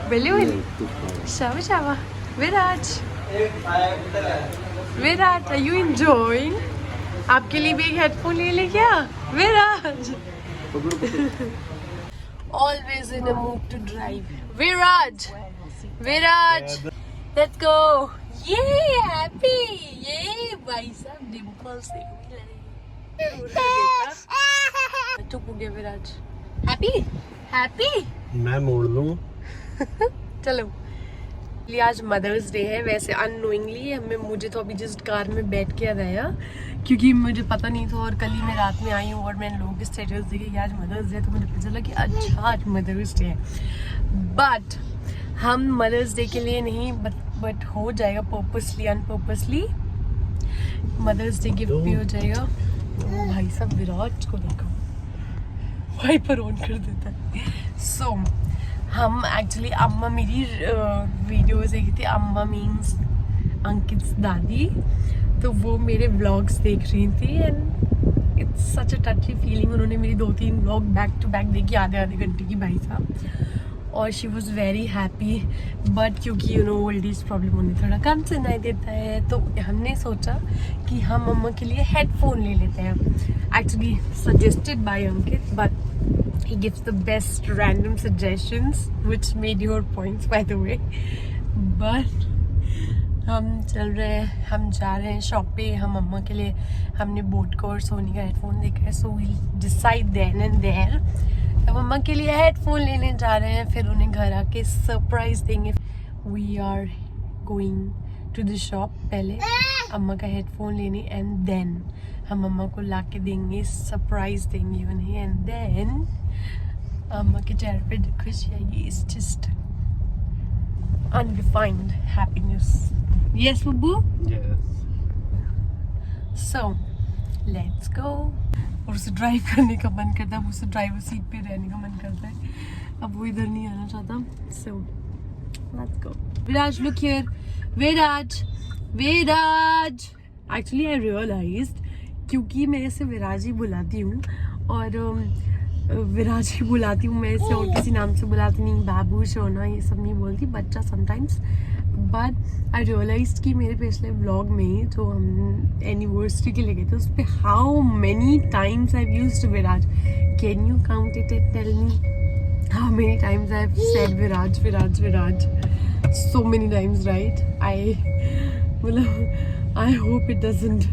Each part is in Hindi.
Balloon. Shawa shawa. Viraj. Viraj, are you enjoying? आपके लिए भी एक हेडफोन ले ले क्या? विराज. Always in a mood to drive. Viraj. Viraj. Let's go. Yay, happy. Yay, भाई साहब dimples देखने लगे. चुप हो गया विराज. Happy? Happy? मैं मोड़ लूँ. चलो. आज मदर्स डे है. वैसे अननोइंगली मुझे तो अभी जस्ट कार में बैठ के याद आया क्योंकि मुझे पता नहीं था और कल ही मैं रात में आई हूँ और मैंने लोगों के स्टेटस देखे कि आज मदर्स डे तो मुझे पता चला कि अच्छा आज मदर्स डे है. बट हम मदर्स डे के लिए नहीं बट हो जाएगा पर्पसली अनपर्पसली मदर्स डे गिफ्ट भी हो जाएगा. ओ भाई साहब विराट को देखो वाइपर ऑन कर देता है. सो हम एक्चुअली अम्मा मेरी वीडियोस देखी थी. अम्मा मीन्स अंकित दादी. तो वो मेरे व्लॉग्स देख रही थी and it's such a टची feeling. उन्होंने मेरी 2-3 व्लॉग बैक टू बैक देखी आधे घंटे की भाई साहब और she was very happy. But क्योंकि ओल्ड एज प्रॉब्लम उन्हें थोड़ा कम सुनाई देता है तो हमने सोचा कि हम अम्मा के लिए हेडफोन ले लेते हैं. Actually suggested by Ankit but he gives the best random suggestions which made your points by the way. But हम चल रहे हैं, हम जा रहे हैं शॉप पे. हम अम्मा के लिए हमने बोट को और सोनी का हेडफोन देखा है. सो we'll decide then and there. हम अम्मा के लिए हेडफोन लेने जा रहे हैं फिर उन्हें घर आके सरप्राइज देंगे. We are going to the shop. पहले अम्मा का हेडफोन लेने एंड देन हम अम्मा को ला के देंगे सरप्राइज देंगे उन्हें एंड देन अम्मा के चेहरे पे खुशी आएगी. It's just undefined happiness. Yes, Babu? Yes. So, let's go. और उसे ड्राइव करने का मन करता है. उसे ड्राइवर सीट पे रहने का मन करता है. अब वो इधर नहीं आना चाहता. So, let's go. Viraj, look here. Viraj. Viraj. Actually, I realized क्योंकि मैं इसे विराज ही बुलाती हूँ और विराज ही बुलाती हूँ मैं इसे और किसी नाम से बुलाती नहीं. बाबू सोना ये सब नहीं बोलती बच्चा समटाइम्स. बट आई रियलाइज कि मेरे पिछले व्लॉग में जो हम एनिवर्सरी के लिए गए थे उस पर how many times I used Viraj. Can you count it and tell me how many times I have said Viraj Viraj Viraj. So many times right. I hope it doesn't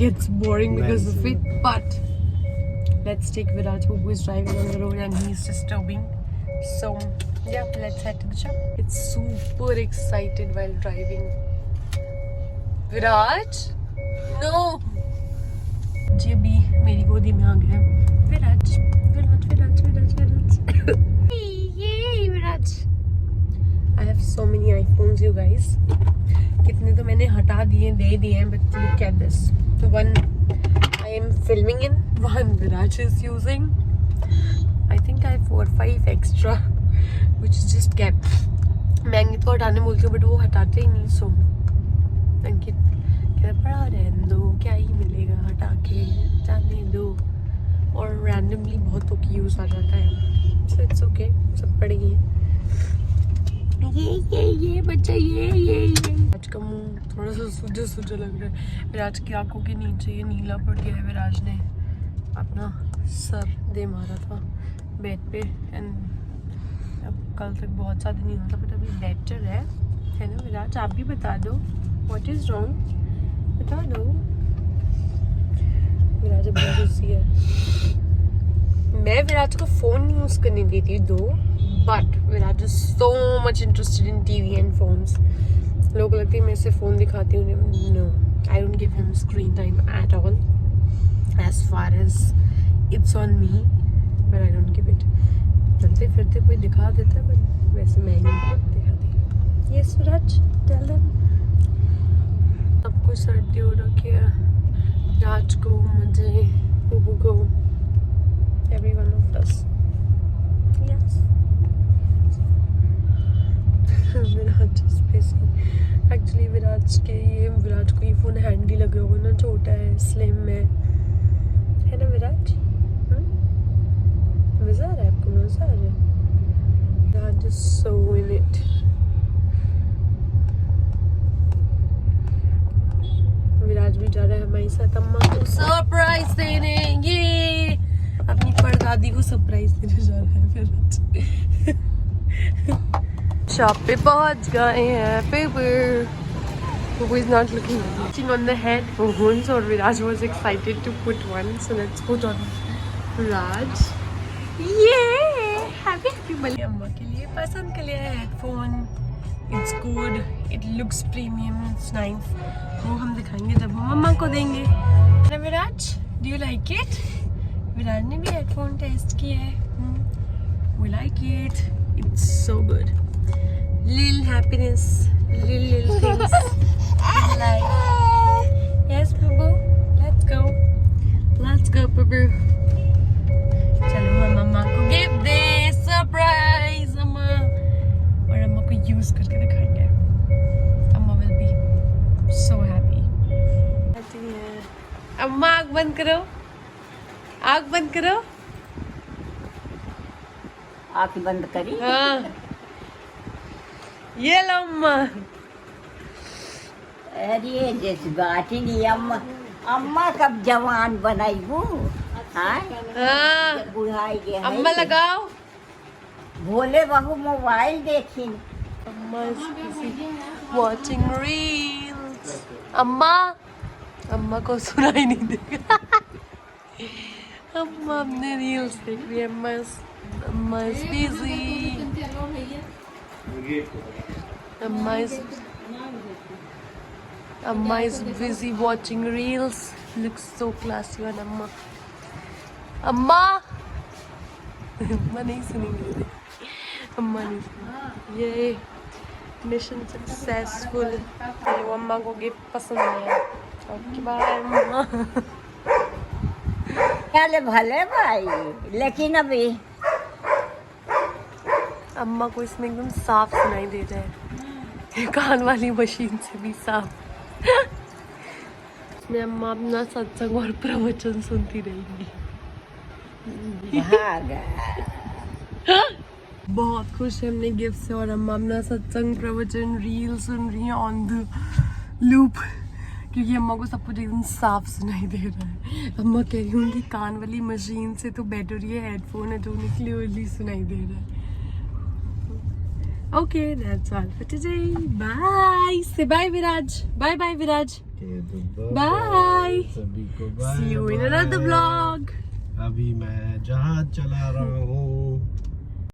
gets boring because of it, but let's take Viraj who is driving on the road and he's disturbing. So yeah, let's head to the shop. It's super excited while driving. Viraj, no. जी अभी मेरी गोदी में आ गया विराज विराज विराज विराज विराज. Yay Viraj. I have so many iPhones you guys. कितने तो मैंने हटा दिए दे दिए हैं but look at this. The one I am filming in, one Viraj is using. I think I have 4 or 5 extra, which is just kept. मैं अंकित को हटाने बोलती हूँ but वो हटाते ही नहीं. So अंकित कहता पड़ा रहने दो क्या ही मिलेगा हटा के जाने दो और randomly बहुतों की यूज़ आ जाता है. So it's okay, सब पड़े ही हैं. ये बच्चा ये आज का मुंह थोड़ा सा सूजा लग रहा है. विराज की आंखों के नीचे ये नीला पड़ गया है. विराज ने अपना सर दे मारा था बेड पे एंड अब कल तक बहुत ज़्यादा नहीं होता बट अभी बेटर है ना. विराज आप भी बता दो व्हाट इज़ रॉन्ग. बता दो. विराज अब बहुत गुस्सी है. मैं विराज को फ़ोन यूज़ करने देती दो but Viraj is so much interested in TV and phones. लोग लगते हैं मैं इसे फ़ोन दिखाती हूँ. No, I don't give him screen time at all. As far as it's on me, but I don't give it. चलते फिरते कोई दिखा देता है but वैसे मैं नहीं दिखाती. Yes, Viraj, tell them. सबको सर्दी हो रखी है. राज को मुझे बुबू को every one of us. Yes. Viraj actually Viraj को ये फ़ोन हैंडी लगा हुआ ना. छोटा है स्लिम है ना विराज. मज़ा आ रहा है आपको. मज़ा आ रहा है. That is so in it. विराज भी जा रहा है हमारे साथ अम्मा को सरप्राइज देने। ये अपनी परदादी को सरप्राइज देने जा रहा है विराज। शॉप पे पहुंच गए हैं। Paper who is not looking on the headphones or Viraj was excited to put one, so let's put on Raj. Yeah, happy Diwali। अम्मा के लिए पसंद कर लिया है headphone. It's good, it looks premium, it's nice। वो हम दिखाएंगे जब हम मम्मा को देंगे ना। विराज, do you like it? विराज ने भी हेडफोन टेस्ट किया है। We like it, it's so good। Little happiness, little things in life। Yes, Babu, let's go, Babu। चलो हम मम्मा को गिफ्ट दे, सरप्राइज अम्मा। और अम्मा को यूज करके दिखाएंगे। अम्मा विल बी सो हैप्पी। अम्मा आग बंद करो, आग बंद करो। आँख बंद करी। हाँ, ये लो अम्मा। अरे जज्बात ही नहीं। अम्मा अम्मा कब जवान बनाई वो? हाँ, बुढ़ाई गया। अम्मा लगाओ। भोले बहू मोबाइल देखी। अम्मा is busy watching reels। अम्मा को सुनाई नहीं देगा। अम्मा अपने रील्स देख रही है। अम्मा is busy। Amma is busy watching reels। Looks so classy on Amma। अम्मा नहीं सुनेंगे। अम्मा नहीं सुनेंगे। ये मिशन सक्सेसफुल। चलो अम्मा को गिफ्ट पसंद आया। ओके बाय अम्मा। चले भले भाई, लेकिन अभी अम्मा को इसमें एकदम साफ सुनाई दे रहा है, कान वाली मशीन से भी साफ। इसमें अम्मा अपना सत्संग और प्रवचन सुनती रहेंगी। बहुत खुश है हमने गिफ्ट से। और अम्मा अपना सत्संग प्रवचन रील सुन रही हैं ऑन द लूप, क्योंकि अम्मा को सब कुछ एकदम साफ सुनाई दे रहा है। अम्मा कह रही हूँ कि कान वाली मशीन से तो बेटर ये हेडफोन है जो उन्हें क्लियरली सुनाई दे रहा है। Okay, that's all for today. Bye. Say bye Viraj. Bye bye Viraj. Bye. See you in another vlog. अभी मैं जहाज चला रहा हूँ।